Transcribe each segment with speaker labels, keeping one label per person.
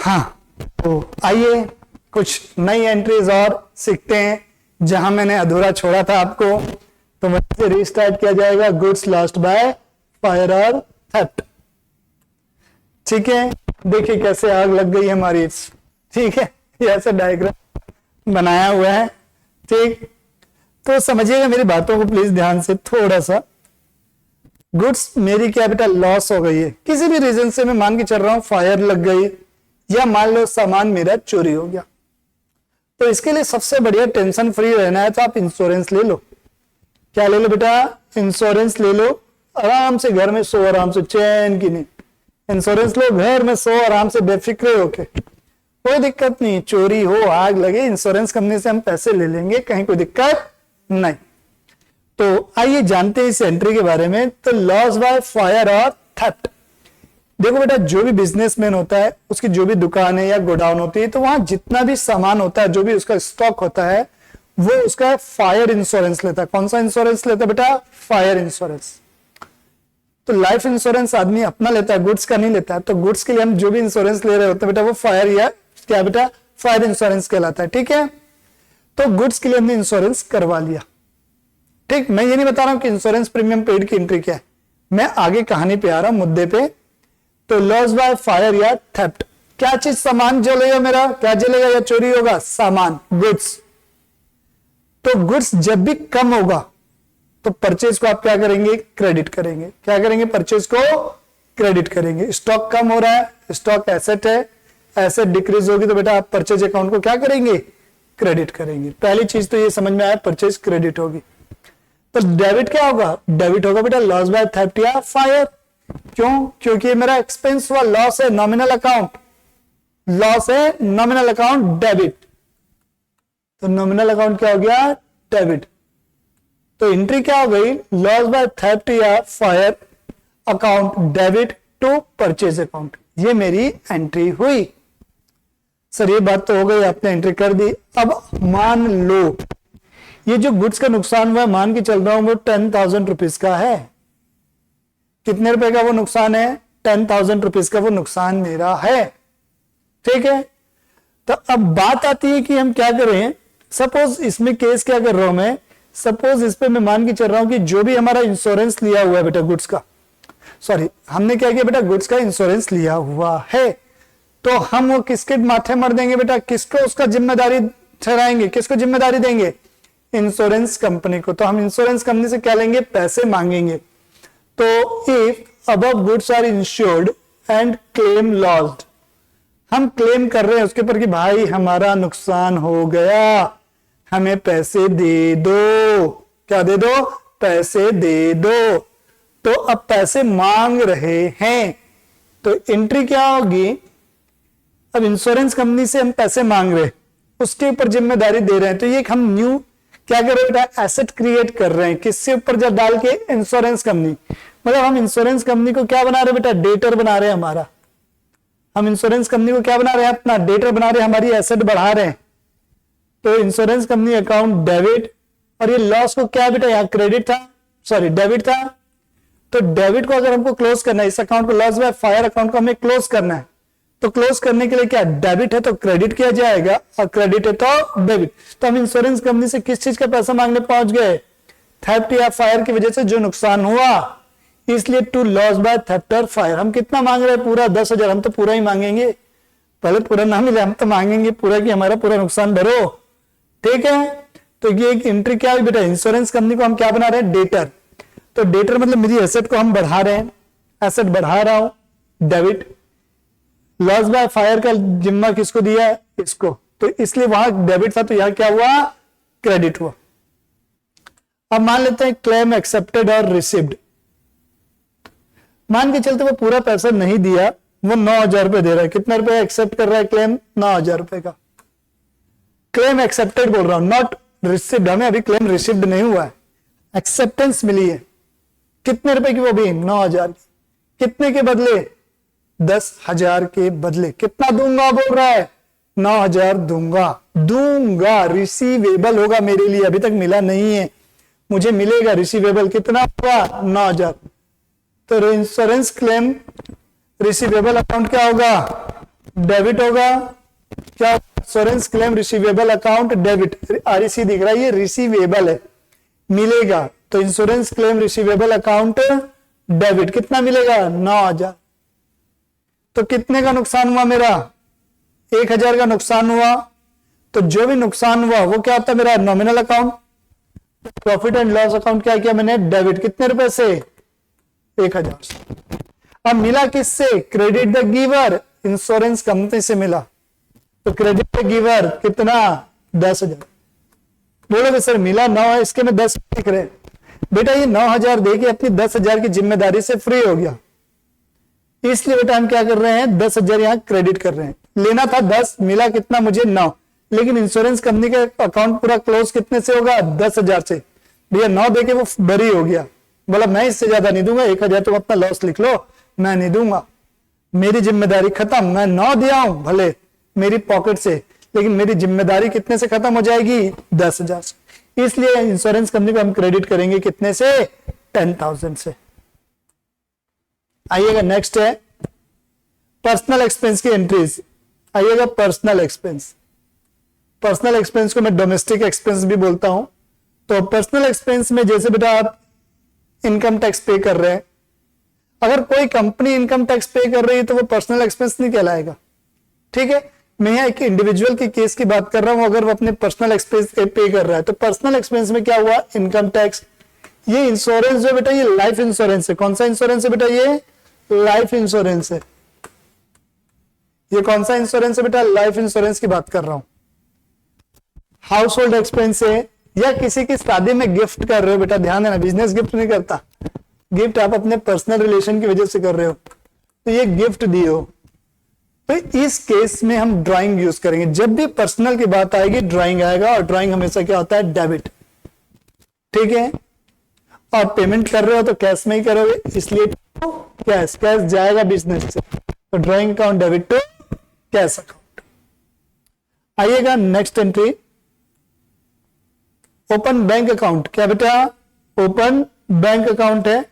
Speaker 1: हाँ, तो आइए कुछ नई एंट्रीज और सीखते हैं। जहां मैंने अधूरा छोड़ा था आपको, तो वहीं से रीस्टार्ट किया जाएगा। गुड्स लॉस्ट बाय फायर और थेफ्ट। ठीक है, देखिए कैसे आग लग गई हमारी। ठीक है, ये ऐसा डायग्राम बनाया हुआ है। ठीक, तो समझिएगा मेरी बातों को प्लीज ध्यान से थोड़ा सा। गुड्स मेरी क्या बेटा लॉस हो गई है, किसी भी रीजन से मैं मान के चल रहा हूं, फायर लग गई या मान लो सामान मेरा चोरी हो गया। तो इसके लिए सबसे बढ़िया टेंशन फ्री रहना है तो आप इंश्योरेंस ले लो। क्या ले लो बेटा? इंश्योरेंस ले लो। आराम से घर में सो, आराम से चैन की नहीं। इंश्योरेंस लो, घर में सो आराम से बेफिक्रे होके, कोई दिक्कत नहीं। चोरी हो, आग लगे, इंश्योरेंस कंपनी से हम पैसे ले लेंगे, कहीं कोई दिक्कत नहीं। तो आइए जानते हैं इस एंट्री के बारे में। तो लॉस बाय फायर और थेफ्ट। देखो बेटा, जो भी बिजनेसमैन होता है, उसकी जो भी दुकान है या गोडाउन होती है, तो वहां जितना भी सामान होता है, जो भी उसका स्टॉक होता है, वो उसका फायर इंश्योरेंस लेता है। कौन सा इंश्योरेंस लेता है बेटा? Fire insurance. तो लाइफ इंश्योरेंस आदमी अपना लेता है, गुड्स का नहीं लेता है। तो गुड्स के लिए हम जो भी इंश्योरेंस ले रहे होते हैं बेटा, वो फायर या क्या बेटा? फायर इंश्योरेंस कहलाता है। ठीक है, तो गुड्स के लिए हमने इंश्योरेंस करवा लिया। ठीक, मैं ये नहीं बता रहा हूं कि इंश्योरेंस प्रीमियम पेड की एंट्री क्या है, मैं आगे कहानी पे आ रहा हूं, मुद्दे पे। तो लॉस बाय फायर या थेफ्ट, क्या चीज? सामान जलेगा मेरा, क्या जलेगा या चोरी होगा? सामान, गुड्स। तो गुड्स जब भी कम होगा तो परचेज को आप क्या करेंगे? क्रेडिट करेंगे। क्या करेंगे? परचेज को क्रेडिट करेंगे। स्टॉक कम हो रहा है, स्टॉक एसेट है, एसेट डिक्रीज होगी तो बेटा आप परचेज अकाउंट को क्या करेंगे? क्रेडिट करेंगे। पहली चीज तो ये समझ में आया, परचेज क्रेडिट होगी। तो डेबिट क्या होगा? डेबिट होगा बेटा लॉस बाय थेफ्ट या फायर। क्यों? क्योंकि मेरा एक्सपेंस हुआ, लॉस है नॉमिनल अकाउंट, लॉस है नॉमिनल अकाउंट डेबिट। तो नॉमिनल अकाउंट क्या हो गया? डेबिट। तो एंट्री क्या हो गई? लॉस बाय थेफ्ट या fire account debit to purchase account. ये मेरी एंट्री हुई। सर ये बात तो हो गई, आपने एंट्री कर दी। अब मान लो ये जो गुड्स का नुकसान हुआ, मान के चल रहा हूं वो 10,000 रुपीज का है। कितने रुपए का वो नुकसान है? 10,000 रुपीज का वो नुकसान मेरा है। ठीक है, तो अब बात आती है कि हम क्या करें। सपोज इसमें केस क्या कर रहा हूं मैं, सपोज इस पे मैं मान के चल रहा हूं कि जो भी हमारा इंश्योरेंस लिया हुआ है बेटा गुड्स का, सॉरी हमने क्या किया बेटा, गुड्स का इंश्योरेंस लिया हुआ है, तो हम वो किसके माथे मर देंगे बेटा? किसको उसका जिम्मेदारी ठहराएंगे? किसको जिम्मेदारी देंगे? इंश्योरेंस कंपनी को। तो हम इंश्योरेंस कंपनी से क्या लेंगे? पैसे मांगेंगे। तो if above goods are insured and claim lost, हम क्लेम कर रहे हैं उसके ऊपर कि भाई हमारा नुकसान हो गया, हमें पैसे दे दो। क्या दे दो? पैसे दे दो। तो अब पैसे मांग रहे हैं, तो एंट्री क्या होगी? अब इंश्योरेंस कंपनी से हम पैसे मांग रहे हैं, उसके ऊपर जिम्मेदारी दे रहे हैं। तो ये हम न्यू क्या कर रहे हैं बेटा? एसेट क्रिएट कर रहे हैं। किससे ऊपर जब डाल के? Insurance company. मतलब हम इंश्योरेंस कंपनी को क्या बना रहे हैं बेटा? डेटर बना रहे हैं हमारा। हम इंश्योरेंस कंपनी को क्या बना रहे हैं? अपना डेटर बना रहे हैं, हमारी एसेट बढ़ा रहे हैं। तो इंश्योरेंस कंपनी अकाउंट डेबिट, और ये लॉस को क्या बेटा? यहाँ क्रेडिट था, सॉरी डेबिट था। तो डेबिट को अगर हमको क्लोज करना है, इस अकाउंट को लॉस बाय फायर अकाउंट को हमें क्लोज करना है, तो क्लोज करने के लिए क्या? डेबिट है तो क्रेडिट किया जाएगा, और क्रेडिट है तो डेबिट। तो हम इंश्योरेंस कंपनी से किस चीज का पैसा मांगने पहुंच गए? थेफ्ट या फायर की वजह से जो नुकसान हुआ, इसलिए टू लॉस बाय थेफ्ट और फायर। हम कितना मांग रहे हैं? पूरा 10,000। हम तो पूरा ही मांगेंगे, पहले पूरा ना मिले हम तो मांगेंगे पूरा कि हमारा पूरा नुकसान भरो। ठीक है, तो ये एक एंट्री क्या हुई बेटा? इंश्योरेंस कंपनी को हम क्या बना रहे हैं? डेटर। तो डेटर मतलब मेरी एसेट को हम बढ़ा रहे हैं, एसेट बढ़ा रहा हूं, डेबिट। लॉस बाय फायर का जिम्मा किसको दिया है? इसको। तो इसलिए वहां डेबिट था, तो यहां क्या हुआ? क्रेडिट हुआ। अब मान लेते हैं क्लेम एक्सेप्टेड और रिसीव्ड। मान के चलते वो पूरा पैसा नहीं दिया, वो 9,000 रुपए दे रहा है। कितना रुपए एक्सेप्ट कर रहा है क्लेम? 9,000 रुपए का क्लेम एक्सेप्टेड बोल रहा हूं, नॉट रिसीव्ड। हमें अभी क्लेम रिसीव्ड नहीं हुआ है, एक्सेप्टेंस मिली है। कितने रुपए की? वो भी 9,000 की। कितने के बदले? 10,000 के बदले। कितना दूंगा बोल रहा है? 9,000 दूंगा। रिसीवेबल होगा मेरे लिए, अभी तक मिला नहीं है, मुझे मिलेगा रिसीवेबल। कितना होगा? 9,000। तो इंश्योरेंस क्लेम रिसीवेबल अकाउंट क्या होगा? डेबिट होगा क्या? Insurance claim receivable account debit, REC दिख रहा है, ये रिसीवेबल है, मिलेगा। तो insurance claim receivable account debit कितना मिलेगा? 9,000। तो कितने का नुकसान हुआ मेरा? 1,000 का नुकसान हुआ। तो जो भी नुकसान हुआ वो क्या होता है मेरा? Nominal account. Profit and loss account क्या किया मैंने? डेबिट। कितने रुपए से? 1,000 से। अब मिला किससे? Credit the giver, insurance company से मिला। तो क्रेडिट द गिवर कितना? 10,000। बोलोगे सर मिला 9 है, इसके में 10 लिख रहे। बेटा ये 9,000 दे के अपनी 10,000 की जिम्मेदारी से फ्री हो गया, इसलिए बेटा हम क्या कर रहे हैं? 10,000 यहां क्रेडिट कर रहे हैं। लेना था 10, मिला कितना मुझे? 9। लेकिन इंश्योरेंस कंपनी का अकाउंट पूरा क्लोज कितने से होगा? 10,000 से। भैया 9 देके वो बरी हो गया, बोला मैं इससे ज्यादा नहीं दूंगा, 1,000 तुम अपना लॉस लिख लो, मैं नहीं दूंगा, मेरी जिम्मेदारी खत्म। मैं 9 दिया हूं भले मेरी पॉकेट से, लेकिन मेरी जिम्मेदारी कितने से खत्म हो जाएगी? 10,000 से। इसलिए इंश्योरेंस कंपनी को हम क्रेडिट करेंगे कितने से? 10,000 से। आइएगा नेक्स्ट है पर्सनल एक्सपेंस की एंट्रीज। आइएगा पर्सनल एक्सपेंस। पर्सनल एक्सपेंस को मैं डोमेस्टिक एक्सपेंस भी बोलता हूं। तो पर्सनल एक्सपेंस में जैसे बेटा आप इनकम टैक्स पे कर रहे हैं, अगर कोई कंपनी इनकम टैक्स पे कर रही है तो वो पर्सनल एक्सपेंस नहीं कहलाएगा, ठीक है। मैं यहाँ एक इंडिविजुअल की केस की बात कर रहा हूं, अगर वो अपने पर्सनल एक्सपेंस पे कर रहा है तो पर्सनल एक्सपेंस में क्या हुआ? Income tax. ये इंश्योरेंस जो बेटा ये लाइफ इंश्योरेंस है। कौन सा इंश्योरेंस है बेटा? ये लाइफ इंश्योरेंस है। ये कौन सा इंश्योरेंस है बेटा? लाइफ इंश्योरेंस की बात कर रहा हूं। हाउस होल्ड एक्सपेंस है, या किसी की शादी में गिफ्ट कर रहे हो बेटा, ध्यान देना, बिजनेस गिफ्ट नहीं करता, गिफ्ट आप अपने पर्सनल रिलेशन की वजह से कर रहे हो, तो ये गिफ्ट दिए हो, तो इस केस में हम ड्राइंग यूज करेंगे। जब भी पर्सनल की बात आएगी ड्राइंग आएगा, और ड्राइंग हमेशा क्या होता है? डेबिट, ठीक है। और पेमेंट कर रहे हो तो कैश में ही करोगे, इसलिए कैश, कैश जाएगा बिजनेस से, तो drawing account debit to cash account. आइएगा next entry, open bank account. क्या बेटा? ओपन बैंक अकाउंट है।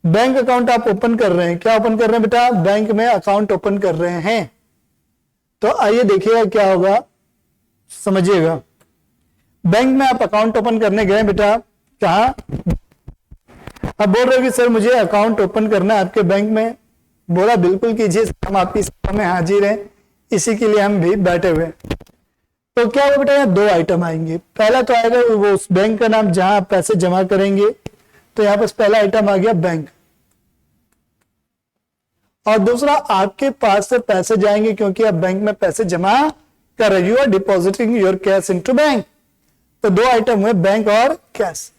Speaker 1: बैंक अकाउंट आप ओपन कर रहे हैं, क्या ओपन कर रहे हैं बेटा? बैंक में अकाउंट ओपन कर रहे हैं। तो आइए देखिएगा क्या होगा, समझिएगा। बैंक में आप अकाउंट ओपन करने गए बेटा, कहा? अब बोल रहे हो कि सर मुझे अकाउंट ओपन करना है आपके बैंक में। बोला बिल्कुल कीजिए, हम आपकी सेवा में हाजिर हैं, इसी के लिए हम भी बैठे हुए हैं। तो क्या होगा बेटा? यहाँ 2 आइटम आएंगे। पहला तो आएगा वो उस बैंक का नाम जहां आप पैसे जमा करेंगे, तो यहां पर पहला आइटम आ गया बैंक। और दूसरा आपके पास से पैसे जाएंगे क्योंकि आप बैंक में पैसे जमा कर रहे, you are depositing your cash into bank. तो 2 आइटम हुए, बैंक और कैश।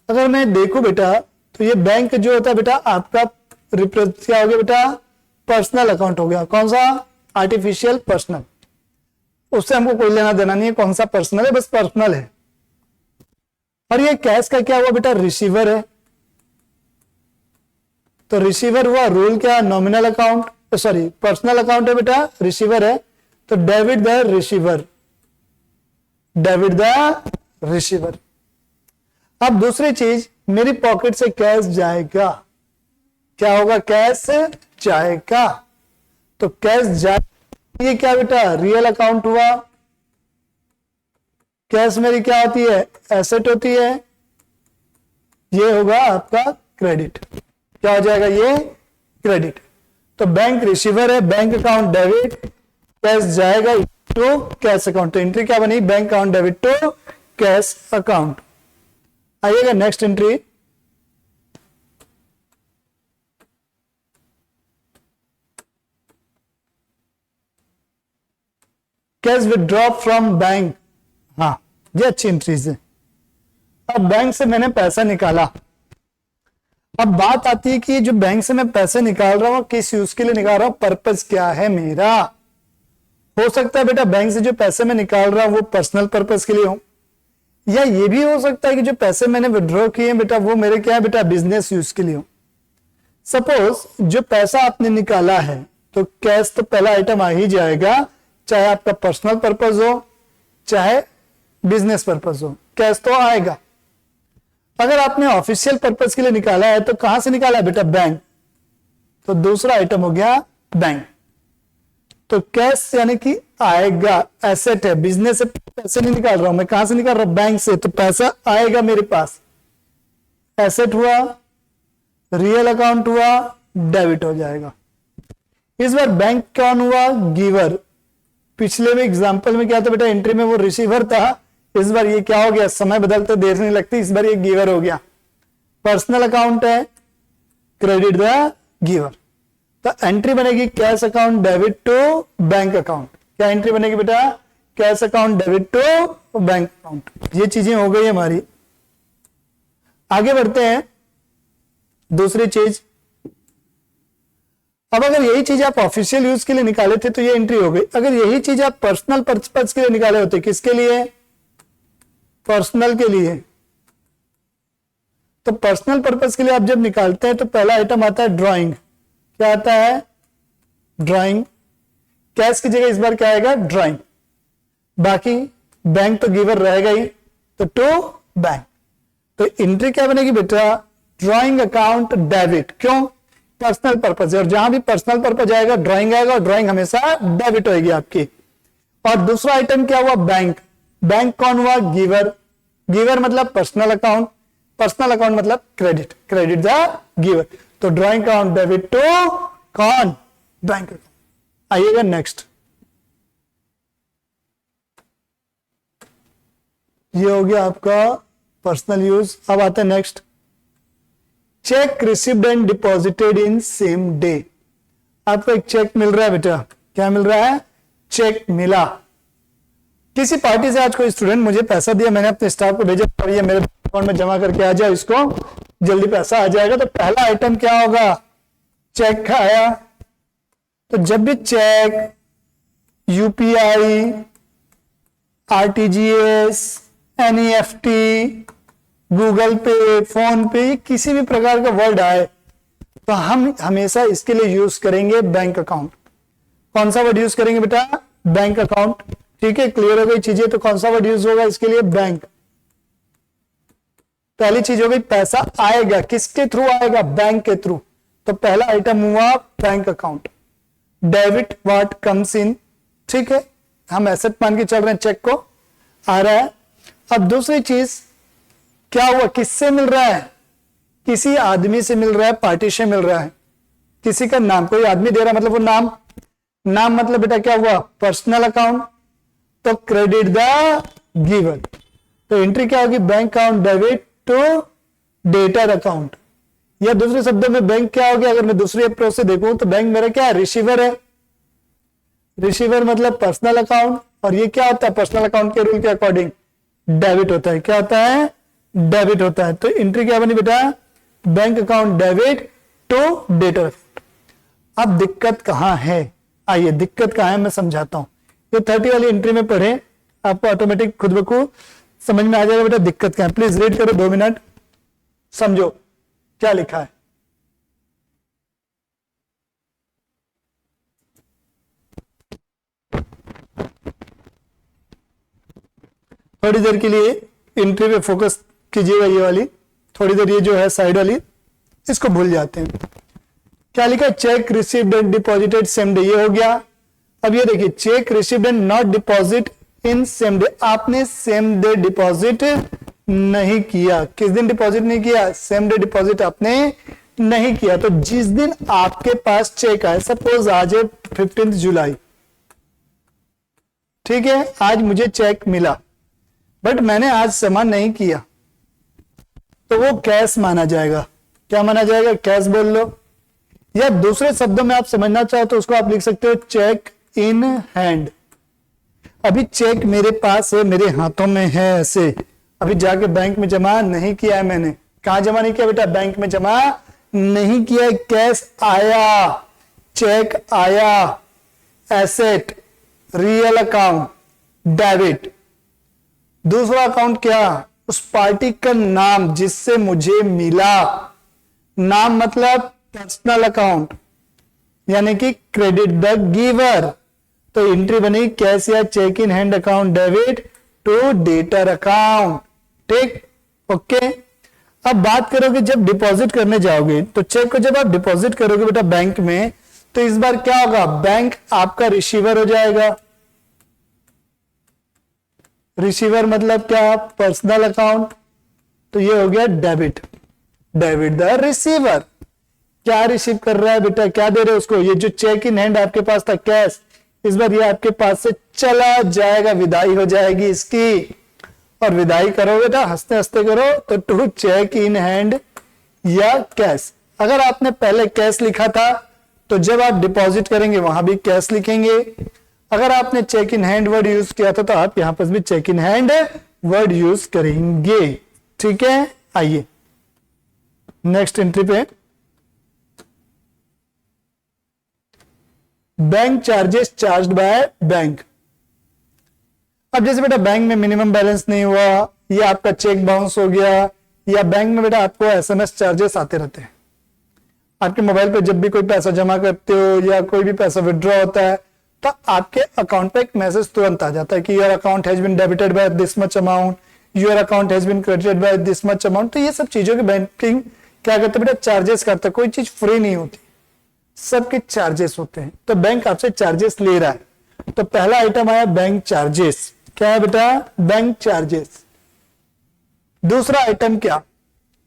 Speaker 1: अगर मैं देखूं बेटा तो ये बैंक जो होता है बेटा आपका क्या हो गया बेटा? पर्सनल अकाउंट हो गया। कौन सा? Artificial personal. उससे हमको कोई लेना देना नहीं है कौन सा पर्सनल है, बस पर्सनल है। और ये कैश का क्या हुआ बेटा? रिसीवर है। तो रिसीवर हुआ, रूल क्या? Nominal account, sorry personal account है बेटा, रिसीवर है, तो debit the receiver, debit the receiver. अब दूसरी चीज, मेरी पॉकेट से कैश जाएगा, क्या होगा? कैश जाएगा। तो कैश जाए, ये क्या बेटा? रियल अकाउंट हुआ। कैश मेरी क्या होती है? एसेट होती है। ये होगा आपका क्रेडिट। क्या हो जाएगा? ये क्रेडिट। तो बैंक रिसीवर है, बैंक अकाउंट डेबिट, कैश जाएगा टू कैश अकाउंट। तो एंट्री क्या बनी? Bank account debit to cash account. आइएगा next entry, cash withdraw from bank. हाँ, ये अच्छी एंट्रीज है। अब बैंक से मैंने पैसा निकाला, अब बात आती है कि जो बैंक से मैं पैसे निकाल रहा हूं किस यूज के लिए निकाल रहा हूं, पर्पस क्या है मेरा। हो सकता है बेटा बैंक से जो पैसे मैं निकाल रहा हूं वो पर्सनल पर्पस के लिए हो, या ये भी हो सकता है कि जो पैसे मैंने विड्रॉ किए बेटा वो मेरे क्या है बेटा? बिजनेस यूज के लिए हो। सपोज जो पैसा आपने निकाला है तो कैश तो पहला आइटम आ ही जाएगा, चाहे आपका पर्सनल पर्पस हो चाहे बिजनेस पर्पस हो, कैश तो आएगा। अगर आपने ऑफिशियल पर्पस के लिए निकाला है तो कहां से निकाला है बेटा? बैंक। तो दूसरा आइटम हो गया बैंक। तो कैश यानी कि आएगा, एसेट है, बिजनेस से पैसे नहीं निकाल रहा हूं मैं, कहां से निकाल रहा हूं, बैंक से, तो पैसा आएगा मेरे पास, एसेट हुआ, रियल अकाउंट हुआ, डेबिट हो जाएगा। इस बार बैंक कौन हुआ, गिवर। पिछले में एग्जांपल में क्या था बेटा, एंट्री में वो रिसीवर था, इस बार ये क्या हो गया, समय बदलते देर नहीं लगती, इस बार ये गिवर हो गया। पर्सनल अकाउंट है, क्रेडिट द गिवर, तो एंट्री बनेगी cash account debit to bank account. क्या एंट्री बनेगी बेटा, cash account debit to bank account. ये चीजें हो गई हमारी। आगे बढ़ते हैं, दूसरी चीज, अब अगर यही चीज आप ऑफिशियल यूज के लिए निकाले थे तो ये एंट्री हो गई। अगर यही चीज आप पर्सनल पर्पज के लिए निकाले होते, किसके लिए, पर्सनल के लिए, तो पर्सनल पर्पज के लिए आप जब निकालते हैं तो पहला आइटम आता है ड्राइंग। क्या आता है, ड्राइंग। कैश की जगह इस बार क्या आएगा, ड्राइंग। बाकी बैंक तो गिवर रहेगा ही, तो टू बैंक, तो एंट्री क्या बनेगी बेटा, ड्राइंग अकाउंट डेबिट। क्यों, पर्सनल पर्पज है, और जहां भी पर्सनल पर्पज आएगा ड्राइंग आएगा, और ड्राइंग हमेशा डेबिट होगी आपकी। और दूसरा आइटम क्या हुआ, बैंक। बैंक कौन हुआ, गिवर। गिवर मतलब पर्सनल अकाउंट, पर्सनल अकाउंट मतलब क्रेडिट, क्रेडिट द गिवर, तो ड्राइंग अकाउंट डेबिट टू कौन, बैंक अकाउंट। आइएगा नेक्स्ट, ये हो गया आपका पर्सनल यूज। अब आता है next, check received and deposited in same day. आपको एक चेक मिल रहा है बेटा, क्या मिल रहा है, चेक मिला। किसी पार्टी से आज कोई स्टूडेंट मुझे पैसा दिया, मैंने अपने स्टाफ को भेजा, और ये मेरे अकाउंट में जमा करके आ जाओ, इसको जल्दी पैसा आ जाएगा। तो पहला आइटम क्या होगा, चेक का आया। तो जब भी cheque, UPI, RTGS, NEFT, Google Pay, PhonePe, किसी भी प्रकार का वर्ड आए तो हम हमेशा इसके लिए यूज करेंगे बैंक अकाउंट। कौन सा वर्ड यूज करेंगे बेटा, बैंक अकाउंट। ठीक है, क्लियर हो गई चीजें, तो कौन सा वर्ड यूज होगा इसके लिए, बैंक। पहली चीज हो गई, पैसा आएगा, किसके थ्रू आएगा, बैंक के थ्रू, तो पहला आइटम हुआ bank account. Debit what comes in, ठीक है, हम एसेट मान के चल रहे हैं, चेक को आ रहा है। अब दूसरी चीज क्या हुआ, किससे मिल रहा है, किसी आदमी से मिल रहा है, पार्टी से मिल रहा है, किसी का नाम, कोई आदमी दे रहा है मतलब वो नाम, नाम मतलब बेटा क्या हुआ, पर्सनल अकाउंट, तो क्रेडिट द गिवर, तो एंट्री क्या होगी, bank account debit to debtor account. या दूसरे शब्दों में बैंक क्या हो गया, अगर मैं दूसरी अप्रोच से देखूं तो बैंक मेरा क्या है, रिसीवर है। रिसीवर मतलब पर्सनल अकाउंट, और ये क्या होता है, पर्सनल अकाउंट के रूल के अकॉर्डिंग डेबिट होता है। क्या होता है, डेबिट होता है। तो एंट्री क्या बनी बेटा, bank account debit to debtor. अब दिक्कत कहां है, आइए दिक्कत कहां है मैं समझाता हूं। ये 30 वाली एंट्री में पढ़े, आपको ऑटोमेटिक खुद ब खुद समझ में आ जाएगा बेटा दिक्कत क्या है। प्लीज रीड करो 2 मिनट, समझो क्या लिखा है। थोड़ी देर के लिए एंट्री पे फोकस कीजिएगा, ये वाली थोड़ी देर, ये जो है साइड वाली, इसको भूल जाते हैं। क्या लिखा है, check received and deposited same day, ये हो गया। अब ये देखिए, check received and not deposit in same day, आपने सेम डे डिपॉजिट नहीं किया। किस दिन डिपॉजिट नहीं किया, सेम डे डिपॉजिट आपने नहीं किया। तो जिस दिन आपके पास चेक आए, सपोज आज है 15 जुलाई, ठीक है, आज मुझे चेक मिला बट मैंने आज जमा नहीं किया, तो वो कैश माना जाएगा। क्या माना जाएगा, कैश बोल लो। या दूसरे शब्दों में आप समझना चाहो तो उसको आप लिख सकते हो चेक इन हैंड। अभी चेक मेरे पास है, मेरे हाथों में है ऐसे, अभी जाके बैंक में जमा नहीं किया है मैंने। कहां जमा नहीं किया बेटा, बैंक में जमा नहीं किया है। कैश आया, चेक आया, एसेट, रियल अकाउंट, डेबिट। दूसरा अकाउंट क्या, उस पार्टी का नाम जिससे मुझे मिला, नाम मतलब पर्सनल अकाउंट, यानी कि क्रेडिट द गिवर। तो एंट्री बनी कैश या cheque in hand account debit to debtor account. ठीक, ओके। अब बात करोगे जब डिपॉजिट करने जाओगे, तो चेक को जब आप डिपॉजिट करोगे बेटा बैंक में, तो इस बार क्या होगा, बैंक आपका रिसीवर हो जाएगा। रिसीवर मतलब क्या, पर्सनल अकाउंट, तो ये हो गया डेबिट। डेबिट द रिसीवर, क्या रिसीव कर रहा है बेटा, क्या दे रहे हो उसको, ये जो चेक इन हैंड आपके पास था कैश, इस बार ये आपके पास से चला जाएगा, विदाई हो जाएगी इसकी। और विदाई करो बेटा, हंसते हंसते करो, तो टू चेक इन हैंड या कैश। अगर आपने पहले कैश लिखा था तो जब आप डिपॉजिट करेंगे वहां भी कैश लिखेंगे। अगर आपने cheque in hand word use किया था तो आप यहां पर भी cheque in hand word use करेंगे। ठीक है, आइए नेक्स्ट एंट्री पे, bank charges charged by bank. अब जैसे बेटा बैंक में मिनिमम बैलेंस नहीं हुआ, या आपका चेक बाउंस हो गया, या बैंक में बेटा आपको एसएमएस चार्जेस आते रहते हैं। आपके मोबाइल पे जब भी कोई पैसा जमा करते हो या कोई भी पैसा विड्रॉ होता है तो आपके अकाउंट पे एक मैसेज तुरंत आ जाता है कि your account has been debited by this much amount, your account has been credited by this much amount. तो ये सब चीजों की बैंकिंग क्या करते हैं बेटा, चार्जेस करता है। कोई चीज फ्री नहीं होती, सबके चार्जेस होते हैं। तो बैंक आपसे चार्जेस ले रहा है। तो पहला आइटम आया बैंक चार्जेस। क्या है बेटा, बैंक चार्जेस। दूसरा आइटम क्या,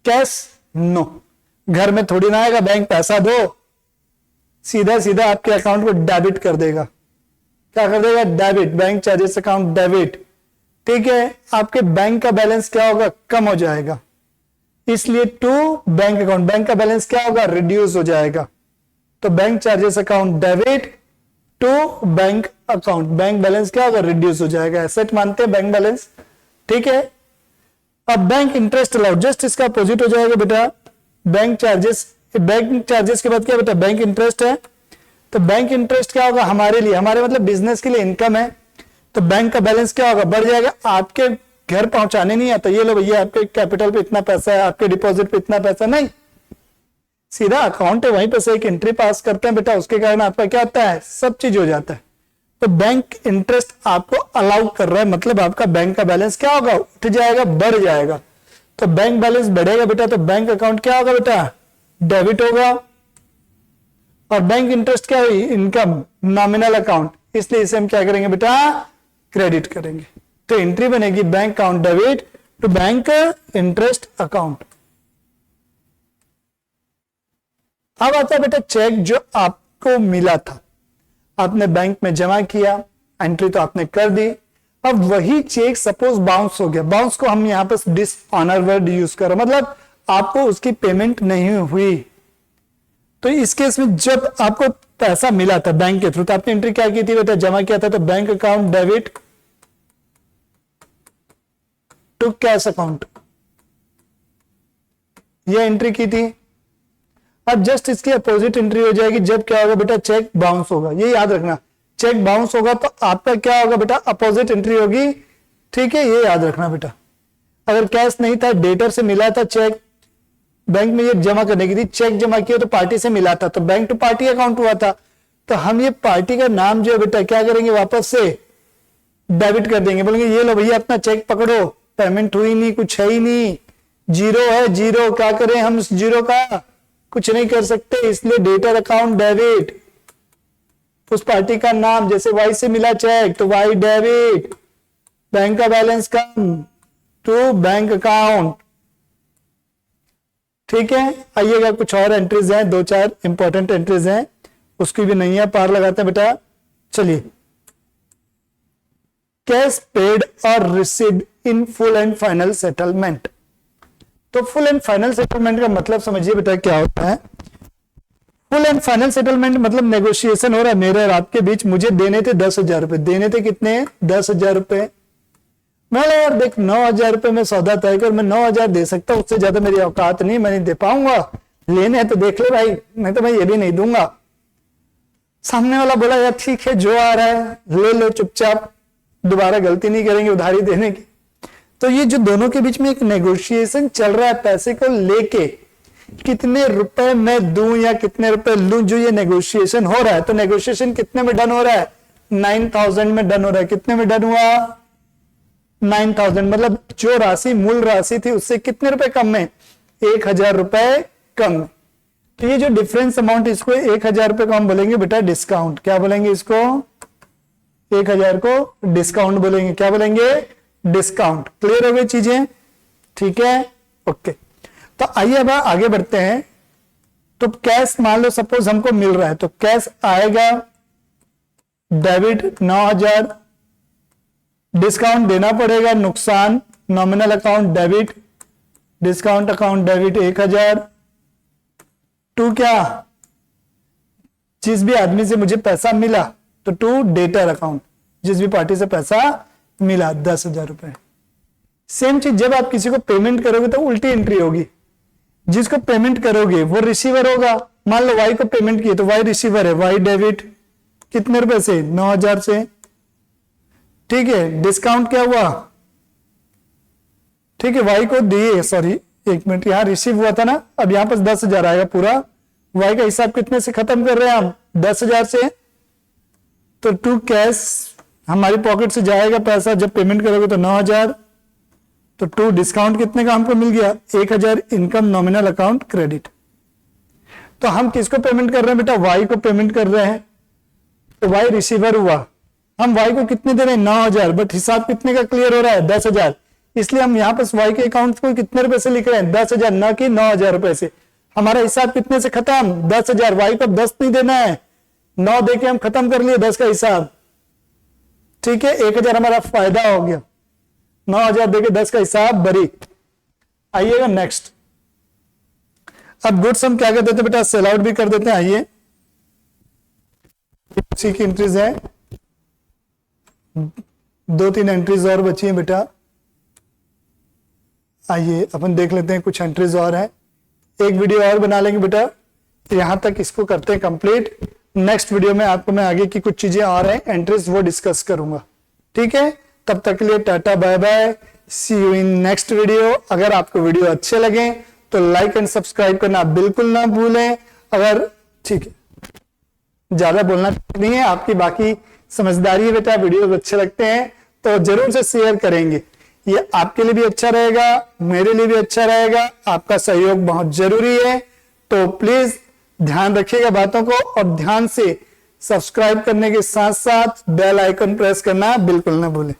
Speaker 1: कैश नो। घर में थोड़ी ना आएगा बैंक पैसा दो, सीधा सीधा आपके अकाउंट को डेबिट कर देगा। क्या कर देगा, debit, bank charges account debit. ठीक है, आपके बैंक का बैलेंस क्या होगा, कम हो जाएगा, इसलिए टू बैंक अकाउंट, बैंक का बैलेंस क्या होगा, रिड्यूस हो जाएगा। तो bank charges account debit to bank account, bank balance क्या होगा, रिड्यूस हो जाएगा। एसेट मानते हैं बैंक बैलेंस। ठीक है, अब बैंक इंटरेस्ट अलाउड, जस्ट इसका अपोजिट हो जाएगा बेटा। बैंक चार्जेस, बैंक चार्जेस के बाद क्या बेटा, बैंक इंटरेस्ट है। तो बैंक इंटरेस्ट क्या होगा, हमारे लिए, हमारे मतलब बिजनेस के लिए इनकम है। तो बैंक का बैलेंस क्या होगा, बढ़ जाएगा। आपके घर पहुंचाने नहीं आता, ये लो भैया आपके कैपिटल पे इतना पैसा है, आपके डिपॉजिट पे इतना पैसा, नहीं, सीधा अकाउंट है, वहीं पे से एक एंट्री पास करते हैं बेटा, उसके कारण आपका क्या होता है, सब चीज हो जाता है। तो बैंक इंटरेस्ट आपको अलाउ कर रहा है, मतलब आपका बैंक का बैलेंस क्या होगा, उठ जाएगा, बढ़ जाएगा। तो बैंक बैलेंस बढ़ेगा बेटा, तो बैंक अकाउंट क्या होगा बेटा, डेबिट होगा। और बैंक इंटरेस्ट क्या हुई, इनकम, नॉमिनल अकाउंट, इसलिए इसे हम क्या करेंगे बेटा, क्रेडिट करेंगे। तो एंट्री बनेगी bank account debit to bank interest account. अब आता है बेटा चेक जो आपको मिला था, आपने बैंक में जमा किया, एंट्री तो आपने कर दी। अब वही चेक सपोज बाउंस हो गया, बाउंस को हम यहां पर डिसऑनर वर्ड यूज कर रहे हैं, मतलब आपको उसकी पेमेंट नहीं हुई। तो इस केस में जब आपको पैसा मिला था बैंक के थ्रू, तो आपने एंट्री क्या की थी बेटा, जमा किया था, तो bank account debit to cash account, ये एंट्री की थी। अब जस्ट इसकी अपोजिट एंट्री हो जाएगी जब क्या होगा बेटा, चेक बाउंस होगा। ये याद रखना, चेक बाउंस होगा तो आपका क्या होगा बेटा, अपोजिट एंट्री होगी। ठीक है, ये याद रखना बेटा। अगर कैश नहीं था, डेटर से मिला था चेक, बैंक में ये जमा करने की थी, चेक जमा किया तो पार्टी से मिला था, तो बैंक टू पार्टी अकाउंट हुआ था। तो हम ये पार्टी का नाम जो है बेटा क्या करेंगे, वापस से डेबिट कर देंगे, बोलेंगे ये लो भैया अपना चेक पकड़ो, पेमेंट हुई नहीं, कुछ है ही नहीं, जीरो है, जीरो, क्या करें हम उस जीरो का, कुछ नहीं कर सकते, इसलिए डेटर अकाउंट डेबिट, उस पार्टी का नाम, जैसे वाई से मिला चेक तो वाई डेबिट, बैंक का बैलेंस कम टू बैंक अकाउंट। ठीक है, आइएगा कुछ और एंट्रीज हैं, दो चार इंपॉर्टेंट एंट्रीज हैं, उसकी भी नहीं है, पार लगाते हैं बेटा। चलिए, कैश पेड और received in full and final settlement. तो फुल एंड फाइनल सेटलमेंट का मतलब समझिए बेटा क्या होता है। फुल एंड फाइनल सेटलमेंट मतलब नेगोशिएशन हो रहा है मेरे और आपके बीच, मुझे देने थे 10,000 रुपए, देने थे कितने, 10,000 रुपए। मैं यार देख 9,000 रुपए में सौदा तय कर, मैं 9,000 दे सकता हूं, उससे ज्यादा मेरी औकात नहीं, मैं नहीं दे पाऊंगा, लेने हैं तो देख ले भाई, नहीं तो मैं ये भी नहीं दूंगा। सामने वाला बोला यार ठीक है, जो आ रहा है ले लो चुपचाप, दोबारा गलती नहीं करेंगे उधारी देने की। तो ये जो दोनों के बीच में एक नेगोशिएशन चल रहा है पैसे को लेके, कितने रुपए मैं दूं या कितने रुपए लूं, जो ये नेगोशिएशन हो रहा है। तो नेगोशिएशन कितने में डन हो रहा है, 9,000 में डन हो रहा है। कितने में डन हुआ, 9,000, मतलब जो राशि मूल राशि थी उससे कितने रुपए कम में, 1,000 रुपए कम में। तो ये जो डिफरेंस अमाउंट, इसको 1000 रुपए को हम बोलेंगे बेटा डिस्काउंट। क्या बोलेंगे इसको? 1000 को डिस्काउंट बोलेंगे। क्या बोलेंगे? डिस्काउंट। क्लियर हो गई चीजें? ठीक है, ओके। तो आइए अब आगे बढ़ते हैं। तो कैश मान लो सपोज हमको मिल रहा है, तो कैश आएगा डेबिट 9000, डिस्काउंट देना पड़ेगा नुकसान, nominal account debit, discount account debit 1000 to क्या, जिस भी आदमी से मुझे पैसा मिला, तो टू डेटर अकाउंट, जिस भी पार्टी से पैसा मिला 10,000 रुपए। सेम चीज जब आप किसी को पेमेंट करोगे तो उल्टी एंट्री होगी। जिसको पेमेंट करोगे वो रिसीवर होगा। मान लो वाई को पेमेंट किए तो वाई रिसीवर है, वाई डेबिट कितने रुपए से? 9000 से। ठीक है, डिस्काउंट क्या हुआ? ठीक है, वाई को दिए, सॉरी एक मिनट, यहां रिसीव हुआ था ना, अब यहां पर 10,000 आएगा पूरा। वाई का हिसाब कितने से खत्म कर रहे हैं हम? 10,000 से। तो टू कैश हमारी पॉकेट से जाएगा पैसा, जब पेमेंट करोगे तो 9000। तो टू डिस्काउंट कितने का हमको मिल गया? 1000 इनकम नॉमिनल अकाउंट क्रेडिट। तो हम किसको पेमेंट कर रहे हैं बेटा? वाई को पेमेंट कर रहे हैं, तो वाई रिसीवर हुआ। हम वाई को कितने दे रहे हैं? 9000, बट हिसाब कितने का क्लियर हो रहा है? 10,000। इसलिए हम यहां पर वाई के अकाउंट को कितने रुपए से लिख रहे हैं? 10,000, ना कि 9000 रुपए से। हमारा हिसाब कितने से खत्म? 10,000। वाई को 10 नहीं देना है, 9 देके हम खत्म कर लिए 10 का हिसाब। ठीक है, 1000 हमारा फायदा हो गया, 9000 देके 10 का हिसाब बरी। आइएगा नेक्स्ट। अब गुड्स हम क्या कर देते हैं बेटा? सेल आउट भी कर देते हैं। आइए, उसी की एंट्रीज है, 2-3 एंट्रीज और बची हैं बेटा। आइए अपन देख लेते हैं, कुछ एंट्रीज और हैं। एक वीडियो और बना लेंगे बेटा, यहां तक इसको करते हैं कंप्लीट। नेक्स्ट वीडियो में आपको मैं आगे की कुछ चीजें और हैं एंट्रीज, वो डिस्कस करूंगा। ठीक है, तब तक के लिए tata bye bye, see you in next video. अगर आपको वीडियो अच्छे लगे तो लाइक एंड सब्सक्राइब करना बिल्कुल ना भूलें। अगर ठीक है, ज्यादा बोलना नहीं है, आपकी बाकी समझदारी है बेटा। वीडियो अच्छे लगते हैं तो जरूर से शेयर करेंगे, ये आपके लिए भी अच्छा रहेगा, मेरे लिए भी अच्छा रहेगा। आपका सहयोग बहुत जरूरी है, तो प्लीज ध्यान रखिएगा बातों को, और ध्यान से सब्सक्राइब करने के साथ साथ बेल आइकन प्रेस करना बिल्कुल ना भूलें।